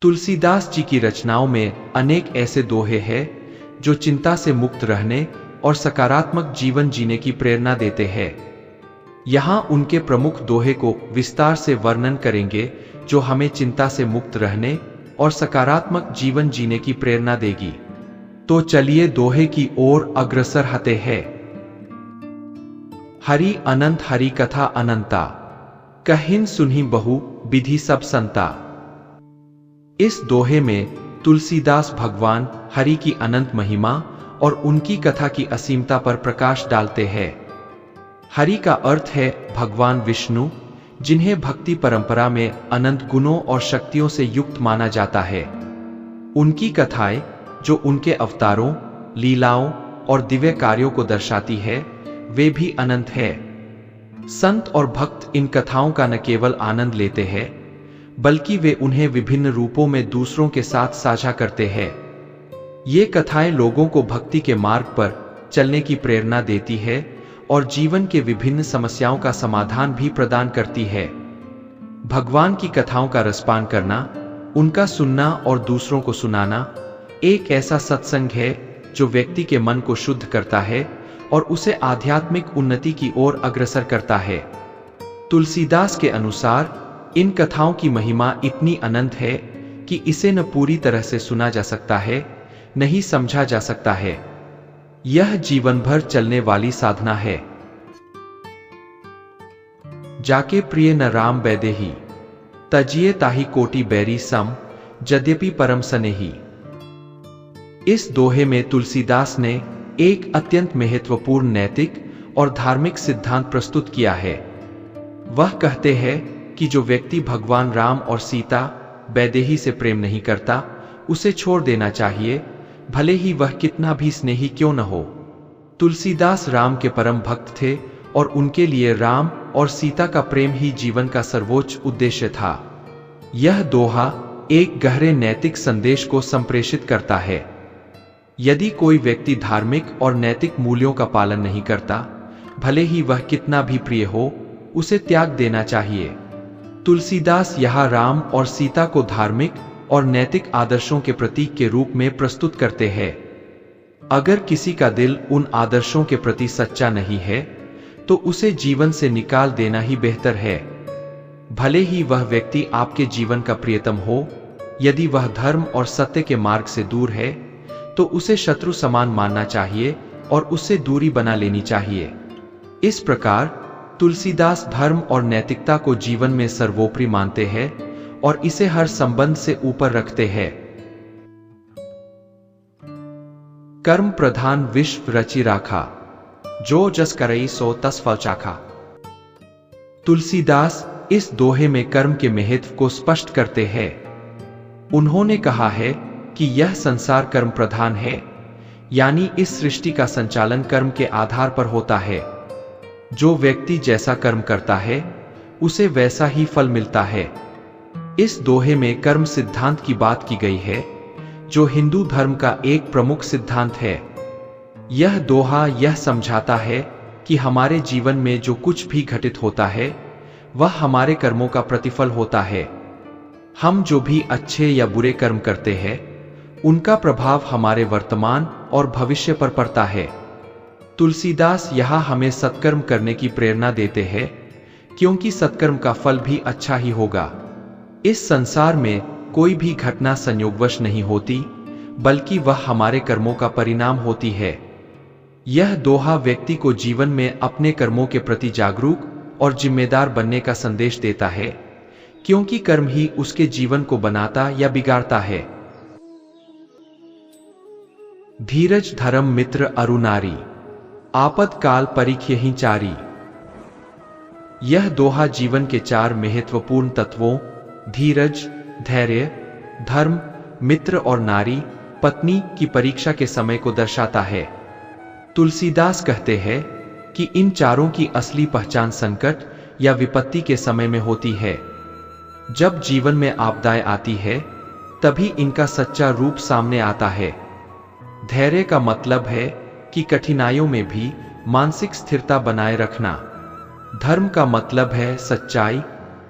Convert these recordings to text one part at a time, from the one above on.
तुलसीदास जी की रचनाओं में अनेक ऐसे दोहे हैं जो चिंता से मुक्त रहने और सकारात्मक जीवन जीने की प्रेरणा देते हैं। यहाँ उनके प्रमुख दोहे को विस्तार से वर्णन करेंगे जो हमें चिंता से मुक्त रहने और सकारात्मक जीवन जीने की प्रेरणा देगी। तो चलिए दोहे की ओर अग्रसर होते हैं। हरि अनंत हरि कथा अनंता, कहिन सुनहि बहु विधि सब संता। इस दोहे में तुलसीदास भगवान हरि की अनंत महिमा और उनकी कथा की असीमता पर प्रकाश डालते हैं। हरि का अर्थ है भगवान विष्णु, जिन्हें भक्ति परंपरा में अनंत गुणों और शक्तियों से युक्त माना जाता है। उनकी कथाएं जो उनके अवतारों, लीलाओं और दिव्य कार्यों को दर्शाती है, वे भी अनंत है। संत और भक्त इन कथाओं का न केवल आनंद लेते हैं, बल्कि वे उन्हें विभिन्न रूपों में दूसरों के साथ साझा करते हैं। ये कथाएं लोगों को भक्ति के मार्ग पर चलने की प्रेरणा देती है और जीवन के विभिन्न समस्याओं का समाधान भी प्रदान करती है। भगवान की कथाओं का रसपान करना, उनका सुनना और दूसरों को सुनाना एक ऐसा सत्संग है जो व्यक्ति के मन को शुद्ध करता है और उसे आध्यात्मिक उन्नति की ओर अग्रसर करता है। तुलसीदास के अनुसार इन कथाओं की महिमा इतनी अनंत है कि इसे न पूरी तरह से सुना जा सकता है, नहीं समझा जा सकता है। यह जीवन भर चलने वाली साधना है। जाके प्रिय न राम बैदेही, तजिए ताहि कोटि बैरी सम, यद्यपि परम स्नेही। इस दोहे में तुलसीदास ने एक अत्यंत महत्वपूर्ण नैतिक और धार्मिक सिद्धांत प्रस्तुत किया है। वह कहते हैं कि जो व्यक्ति भगवान राम और सीता बैदेही से प्रेम नहीं करता, उसे छोड़ देना चाहिए, भले ही वह कितना भी स्नेही क्यों न हो। तुलसीदास राम के परम भक्त थे और उनके लिए राम और सीता का प्रेम ही जीवन का सर्वोच्च उद्देश्य था। यह दोहा एक गहरे नैतिक संदेश को संप्रेषित करता है। यदि कोई व्यक्ति धार्मिक और नैतिक मूल्यों का पालन नहीं करता, भले ही वह कितना भी प्रिय हो, उसे त्याग देना चाहिए। तुलसीदास यहाँ राम और सीता को धार्मिक और नैतिक आदर्शों के प्रतीक के रूप में प्रस्तुत करते हैं। अगर किसी का दिल उन आदर्शों के प्रति सच्चा नहीं है, तो उसे जीवन से निकाल देना ही बेहतर है। भले ही वह व्यक्ति आपके जीवन का प्रियतम हो, यदि वह धर्म और सत्य के मार्ग से दूर है, तो उसे शत्रु समान मानना चाहिए और उससे दूरी बना लेनी चाहिए। इस प्रकार तुलसीदास धर्म और नैतिकता को जीवन में सर्वोपरि मानते हैं और इसे हर संबंध से ऊपर रखते हैं। कर्म प्रधान विश्व रचि राखा, जो जस करई सो तस फल चाखा। तुलसीदास इस दोहे में कर्म के महत्व को स्पष्ट करते हैं। उन्होंने कहा है कि यह संसार कर्म प्रधान है, यानी इस सृष्टि का संचालन कर्म के आधार पर होता है। जो व्यक्ति जैसा कर्म करता है, उसे वैसा ही फल मिलता है। इस दोहे में कर्म सिद्धांत की बात की गई है, जो हिंदू धर्म का एक प्रमुख सिद्धांत है। यह दोहा यह समझाता है कि हमारे जीवन में जो कुछ भी घटित होता है, वह हमारे कर्मों का प्रतिफल होता है। हम जो भी अच्छे या बुरे कर्म करते हैं, उनका प्रभाव हमारे वर्तमान और भविष्य पर पड़ता है। तुलसीदास यहाँ हमें सत्कर्म करने की प्रेरणा देते हैं, क्योंकि सत्कर्म का फल भी अच्छा ही होगा। इस संसार में कोई भी घटना संयोगवश नहीं होती, बल्कि वह हमारे कर्मों का परिणाम होती है। यह दोहा व्यक्ति को जीवन में अपने कर्मों के प्रति जागरूक और जिम्मेदार बनने का संदेश देता है, क्योंकि कर्म ही उसके जीवन को बनाता या बिगाड़ता है। धीरज धर्म मित्र अरु नारी, आपद काल परिख्यहि चारी। यह दोहा जीवन के चार महत्वपूर्ण तत्वों धीरज, धैर्य, धर्म, मित्र और नारी पत्नी की परीक्षा के समय को दर्शाता है। तुलसीदास कहते हैं कि इन चारों की असली पहचान संकट या विपत्ति के समय में होती है। जब जीवन में आपदाएं आती है, तभी इनका सच्चा रूप सामने आता है। धैर्य का मतलब है कि कठिनाइयों में भी मानसिक स्थिरता बनाए रखना। धर्म का मतलब है सच्चाई,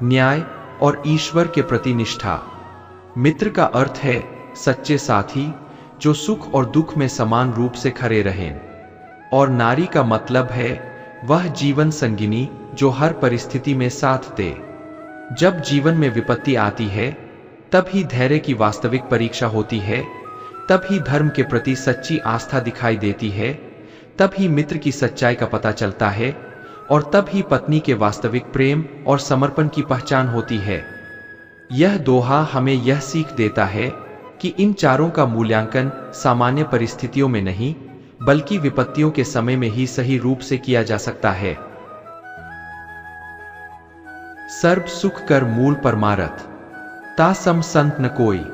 न्याय और ईश्वर के प्रति निष्ठा। मित्र का अर्थ है सच्चे साथी जो सुख और दुख में समान रूप से खड़े रहें, और नारी का मतलब है वह जीवन संगिनी जो हर परिस्थिति में साथ दे। जब जीवन में विपत्ति आती है तब ही धैर्य की वास्तविक परीक्षा होती है, तब ही धर्म के प्रति सच्ची आस्था दिखाई देती है, तब ही मित्र की सच्चाई का पता चलता है, और तब ही पत्नी के वास्तविक प्रेम और समर्पण की पहचान होती है। यह दोहा हमें यह सीख देता है कि इन चारों का मूल्यांकन सामान्य परिस्थितियों में नहीं बल्कि विपत्तियों के समय में ही सही रूप से किया जा सकता है। सर्व सुख कर मूल परमारथ, ता सम संत न कोई।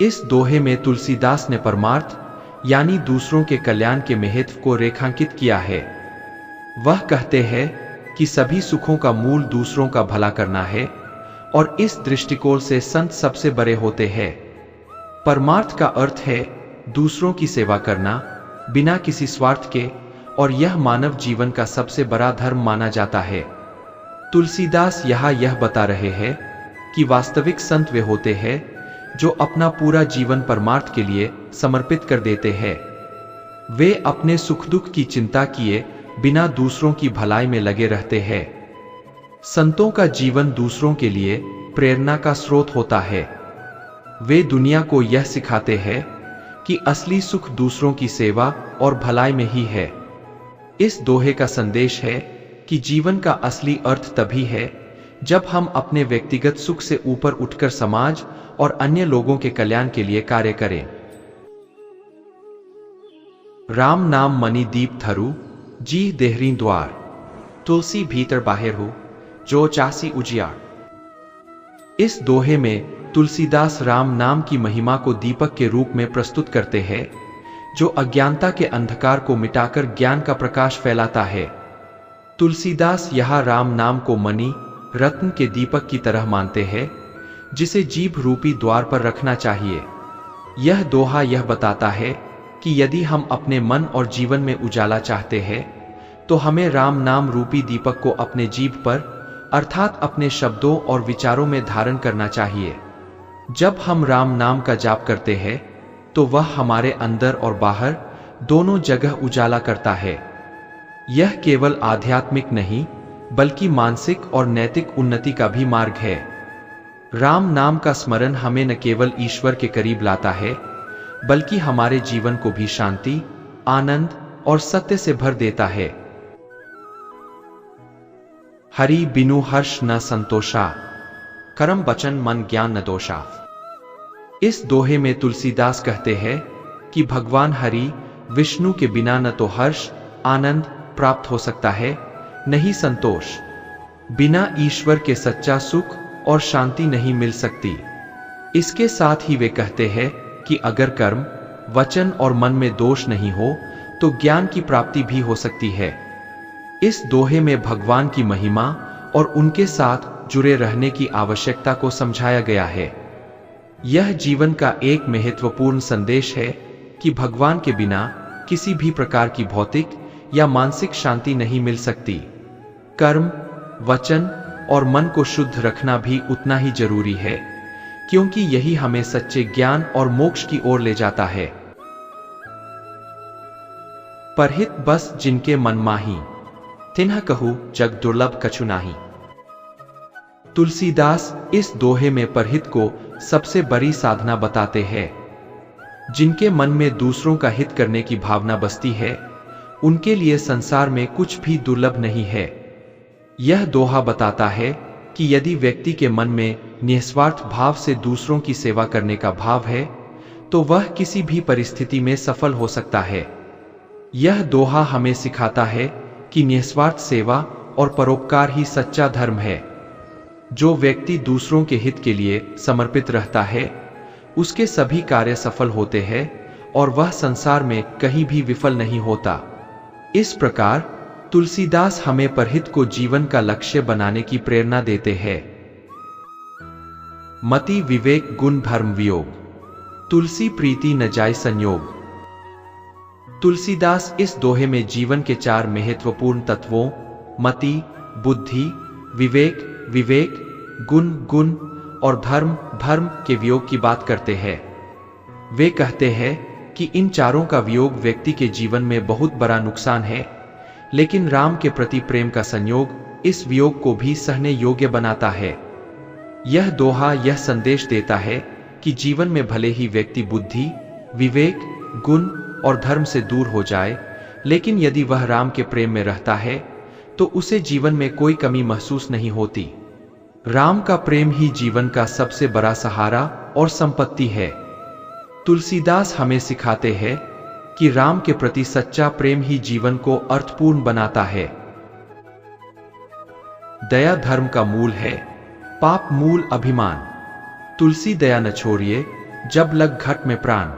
इस दोहे में तुलसीदास ने परमार्थ यानी दूसरों के कल्याण के महत्व को रेखांकित किया है। वह कहते हैं कि सभी सुखों का मूल दूसरों का भला करना है, और इस दृष्टिकोण से संत सबसे बड़े होते हैं। परमार्थ का अर्थ है दूसरों की सेवा करना बिना किसी स्वार्थ के, और यह मानव जीवन का सबसे बड़ा धर्म माना जाता है। तुलसीदास यहाँ यह बता रहे हैं कि वास्तविक संत वे होते हैं जो अपना पूरा जीवन परमार्थ के लिए समर्पित कर देते हैं। वे अपने सुख दुख की चिंता किए बिना दूसरों की भलाई में लगे रहते हैं। संतों का जीवन दूसरों के लिए प्रेरणा का स्रोत होता है। वे दुनिया को यह सिखाते हैं कि असली सुख दूसरों की सेवा और भलाई में ही है। इस दोहे का संदेश है कि जीवन का असली अर्थ तभी है जब हम अपने व्यक्तिगत सुख से ऊपर उठकर समाज और अन्य लोगों के कल्याण के लिए कार्य करें। राम नाम मणि दीप थरु, जी देहरी द्वार, तुलसी भीतर बाहर हो, जो चासी उजियार। इस दोहे में तुलसीदास राम नाम की महिमा को दीपक के रूप में प्रस्तुत करते हैं, जो अज्ञानता के अंधकार को मिटाकर ज्ञान का प्रकाश फैलाता है। तुलसीदास यहाँ राम नाम को मणि रत्न के दीपक की तरह मानते हैं, जिसे जीभ रूपी द्वार पर रखना चाहिए। यह दोहा यह बताता है कि यदि हम अपने मन और जीवन में उजाला चाहते हैं तो हमें राम नाम रूपी दीपक को अपने जीभ पर अर्थात अपने शब्दों और विचारों में धारण करना चाहिए। जब हम राम नाम का जाप करते हैं तो वह हमारे अंदर और बाहर दोनों जगह उजाला करता है। यह केवल आध्यात्मिक नहीं बल्कि मानसिक और नैतिक उन्नति का भी मार्ग है। राम नाम का स्मरण हमें न केवल ईश्वर के करीब लाता है बल्कि हमारे जीवन को भी शांति, आनंद और सत्य से भर देता है। हरि बिनु हर्ष न संतोषा, करम बचन मन ज्ञान न दोषा। इस दोहे में तुलसीदास कहते हैं कि भगवान हरि विष्णु के बिना न तो हर्ष आनंद प्राप्त हो सकता है, नहीं संतोष। बिना ईश्वर के सच्चा सुख और शांति नहीं मिल सकती। इसके साथ ही वे कहते हैं कि अगर कर्म, वचन और मन में दोष नहीं हो तो ज्ञान की प्राप्ति भी हो सकती है। इस दोहे में भगवान की महिमा और उनके साथ जुड़े रहने की आवश्यकता को समझाया गया है। यह जीवन का एक महत्वपूर्ण संदेश है कि भगवान के बिना किसी भी प्रकार की भौतिक या मानसिक शांति नहीं मिल सकती। कर्म, वचन और मन को शुद्ध रखना भी उतना ही जरूरी है, क्योंकि यही हमें सच्चे ज्ञान और मोक्ष की ओर ले जाता है। परहित बस जिनके मन माही, तिन्ह कहू जग दुर्लभ कछु नाही। तुलसीदास इस दोहे में परहित को सबसे बड़ी साधना बताते हैं। जिनके मन में दूसरों का हित करने की भावना बसती है, उनके लिए संसार में कुछ भी दुर्लभ नहीं है। यह दोहा बताता है कि यदि व्यक्ति के मन में निस्वार्थ भाव से दूसरों की सेवा करने का भाव है तो वह किसी भी परिस्थिति में सफल हो सकता है। यह दोहा हमें सिखाता है कि निस्वार्थ सेवा और परोपकार ही सच्चा धर्म है। जो व्यक्ति दूसरों के हित के लिए समर्पित रहता है, उसके सभी कार्य सफल होते हैं और वह संसार में कहीं भी विफल नहीं होता। इस प्रकार तुलसीदास हमें परहित को जीवन का लक्ष्य बनाने की प्रेरणा देते हैं। मति विवेक गुण धर्म वियोग, तुलसी प्रीति न जाय संयोग। तुलसीदास इस दोहे में जीवन के 4 महत्वपूर्ण तत्वों मति, बुद्धि, विवेक, गुण और धर्म के वियोग की बात करते हैं। वे कहते हैं कि इन चारों का वियोग व्यक्ति के जीवन में बहुत बड़ा नुकसान है, लेकिन राम के प्रति प्रेम का संयोग इस वियोग को भी सहने योग्य बनाता है। यह दोहा यह संदेश देता है कि जीवन में भले ही व्यक्ति बुद्धि, विवेक, गुण और धर्म से दूर हो जाए, लेकिन यदि वह राम के प्रेम में रहता है तो उसे जीवन में कोई कमी महसूस नहीं होती। राम का प्रेम ही जीवन का सबसे बड़ा सहारा और संपत्ति है। तुलसीदास हमें सिखाते हैं कि राम के प्रति सच्चा प्रेम ही जीवन को अर्थपूर्ण बनाता है। दया धर्म का मूल है, पाप मूल अभिमान। तुलसी दया न छोड़िए, जब लग घट में प्राण।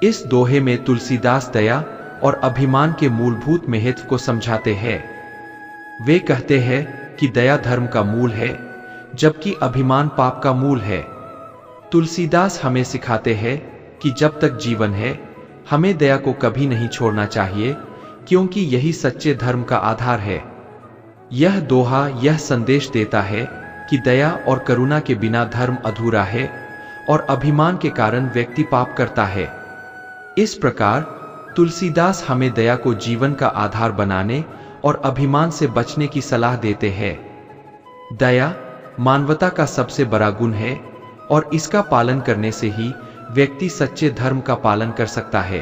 इस दोहे में तुलसीदास दया और अभिमान के मूलभूत महत्व को समझाते हैं। वे कहते हैं कि दया धर्म का मूल है, जबकि अभिमान पाप का मूल है। तुलसीदास हमें सिखाते हैं कि जब तक जीवन है हमें दया को कभी नहीं छोड़ना चाहिए, क्योंकि यही सच्चे धर्म का आधार है। यह दोहा यह संदेश देता है कि दया और करुणा के बिना धर्म अधूरा है और अभिमान के कारण व्यक्ति पाप करता है। इस प्रकार तुलसीदास हमें दया को जीवन का आधार बनाने और अभिमान से बचने की सलाह देते हैं। दया मानवता का सबसे बड़ा गुण है और इसका पालन करने से ही व्यक्ति सच्चे धर्म का पालन कर सकता है।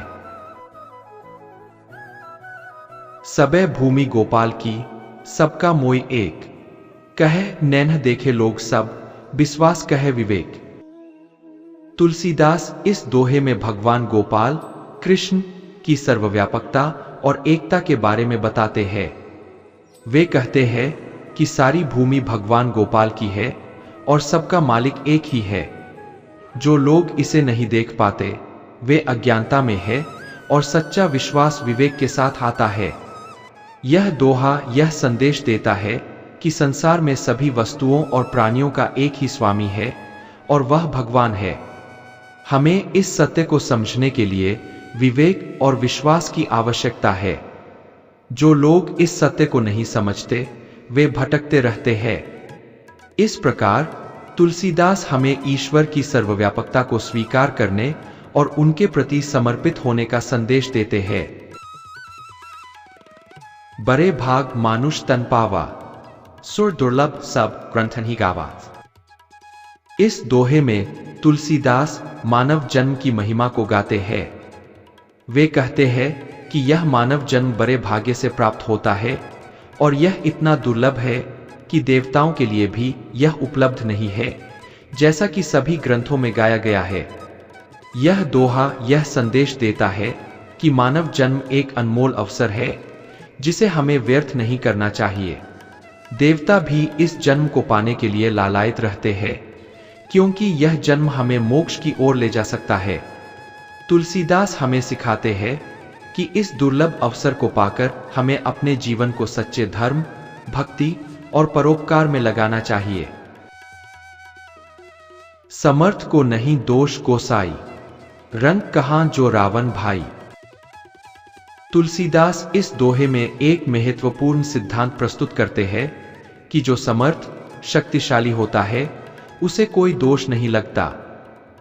सबे भूमि गोपाल की, सबका मोय एक। कहे नैन देखे लोग सब, विश्वास कहे विवेक। तुलसीदास इस दोहे में भगवान गोपाल कृष्ण की सर्वव्यापकता और एकता के बारे में बताते हैं। वे कहते हैं कि सारी भूमि भगवान गोपाल की है और सबका मालिक एक ही है। जो लोग इसे नहीं देख पाते वे अज्ञानता में है और सच्चा विश्वास विवेक के साथ आता है। यह दोहा यह संदेश देता है कि संसार में सभी वस्तुओं और प्राणियों का एक ही स्वामी है और वह भगवान है। हमें इस सत्य को समझने के लिए विवेक और विश्वास की आवश्यकता है। जो लोग इस सत्य को नहीं समझते वे भटकते रहते हैं। इस प्रकार तुलसीदास हमें ईश्वर की सर्वव्यापकता को स्वीकार करने और उनके प्रति समर्पित होने का संदेश देते हैं। बड़े भाग मानुष तन पावा, सुर दुर्लभ सब ग्रंथन ही गावा। इस दोहे में तुलसीदास मानव जन्म की महिमा को गाते हैं। वे कहते हैं कि यह मानव जन्म बड़े भाग्य से प्राप्त होता है और यह इतना दुर्लभ है कि देवताओं के लिए भी यह उपलब्ध नहीं है, जैसा कि सभी ग्रंथों में गाया गया है। यह दोहा यह संदेश देता है कि मानव जन्म एक अनमोल अवसर है जिसे हमें व्यर्थ नहीं करना चाहिए। देवता भी इस जन्म को पाने के लिए लालायित रहते हैं, क्योंकि यह जन्म हमें मोक्ष की ओर ले जा सकता है। तुलसीदास हमें सिखाते हैं कि इस दुर्लभ अवसर को पाकर हमें अपने जीवन को सच्चे धर्म, भक्ति और परोपकार में लगाना चाहिए। समर्थ को नहीं दोष गोसाई, रंग कहां जो रावण भाई। तुलसीदास इस दोहे में एक महत्वपूर्ण सिद्धांत प्रस्तुत करते हैं कि जो समर्थ, शक्तिशाली होता है उसे कोई दोष नहीं लगता।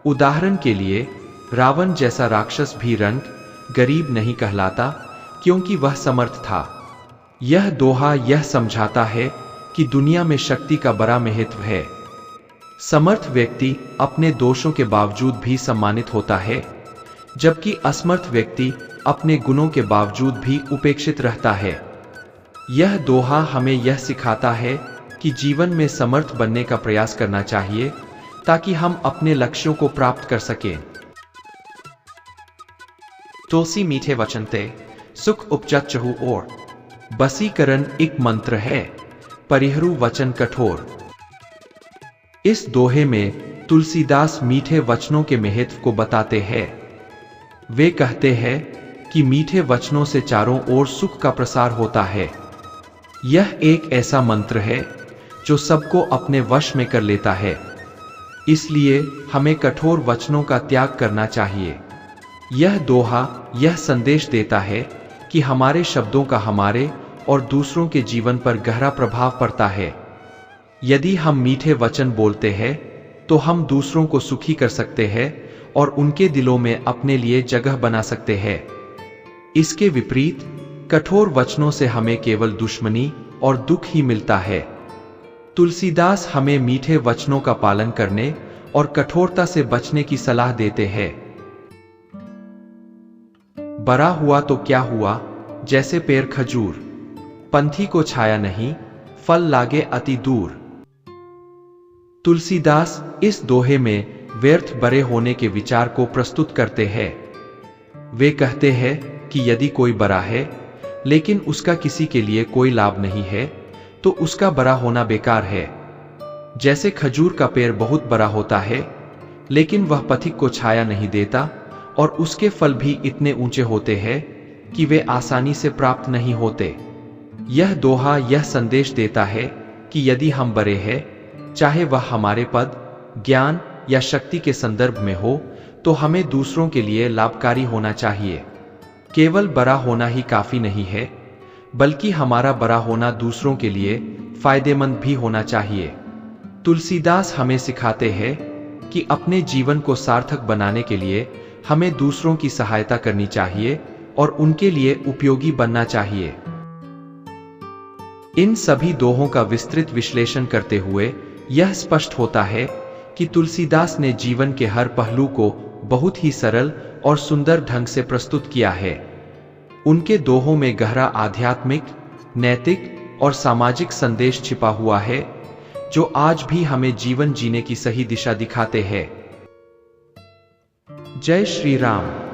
उदाहरण के लिए रावण जैसा राक्षस भी रंग गरीब नहीं कहलाता, क्योंकि वह समर्थ था। यह दोहा यह समझाता है कि दुनिया में शक्ति का बड़ा महत्व है। समर्थ व्यक्ति अपने दोषों के बावजूद भी सम्मानित होता है, जबकि असमर्थ व्यक्ति अपने गुणों के बावजूद भी उपेक्षित रहता है। यह दोहा हमें यह सिखाता है कि जीवन में समर्थ बनने का प्रयास करना चाहिए ताकि हम अपने लक्ष्यों को प्राप्त कर सकें। तुलसी मीठे वचन ते सुख उपजत चहु ओर, बसीकरण एक मंत्र है परिहरू वचन कठोर। इस दोहे में तुलसीदास मीठे वचनों के महत्व को बताते हैं। वे कहते हैं कि मीठे वचनों से चारों ओर सुख का प्रसार होता है। यह एक ऐसा मंत्र है जो सबको अपने वश में कर लेता है, इसलिए हमें कठोर वचनों का त्याग करना चाहिए। यह दोहा यह संदेश देता है कि हमारे शब्दों का हमारे और दूसरों के जीवन पर गहरा प्रभाव पड़ता है। यदि हम मीठे वचन बोलते हैं तो हम दूसरों को सुखी कर सकते हैं और उनके दिलों में अपने लिए जगह बना सकते हैं। इसके विपरीत कठोर वचनों से हमें केवल दुश्मनी और दुख ही मिलता है। तुलसीदास हमें मीठे वचनों का पालन करने और कठोरता से बचने की सलाह देते हैं। बड़ा हुआ तो क्या हुआ, जैसे पेड़ खजूर, पंथी को छाया नहीं, फल लागे अति दूर। तुलसीदास इस दोहे में व्यर्थ बड़े होने के विचार को प्रस्तुत करते हैं। वे कहते हैं कि यदि कोई बड़ा है लेकिन उसका किसी के लिए कोई लाभ नहीं है तो उसका बड़ा होना बेकार है। जैसे खजूर का पेड़ बहुत बड़ा होता है लेकिन वह पथिक को छाया नहीं देता और उसके फल भी इतने ऊंचे होते हैं कि वे आसानी से प्राप्त नहीं होते। यह दोहा यह संदेश देता है कि यदि हम बड़े हैं, चाहे वह हमारे पद, ज्ञान या शक्ति के संदर्भ में हो, तो हमें दूसरों के लिए लाभकारी होना चाहिए। केवल बड़ा होना ही काफी नहीं है, बल्कि हमारा बड़ा होना दूसरों के लिए फायदेमंद भी होना चाहिए। तुलसीदास हमें सिखाते हैं कि अपने जीवन को सार्थक बनाने के लिए हमें दूसरों की सहायता करनी चाहिए और उनके लिए उपयोगी बनना चाहिए। इन सभी दोहों का विस्तृत विश्लेषण करते हुए यह स्पष्ट होता है कि तुलसीदास ने जीवन के हर पहलू को बहुत ही सरल और सुंदर ढंग से प्रस्तुत किया है। उनके दोहों में गहरा आध्यात्मिक, नैतिक और सामाजिक संदेश छिपा हुआ है, जो आज भी हमें जीवन जीने की सही दिशा दिखाते हैं। जय श्री राम।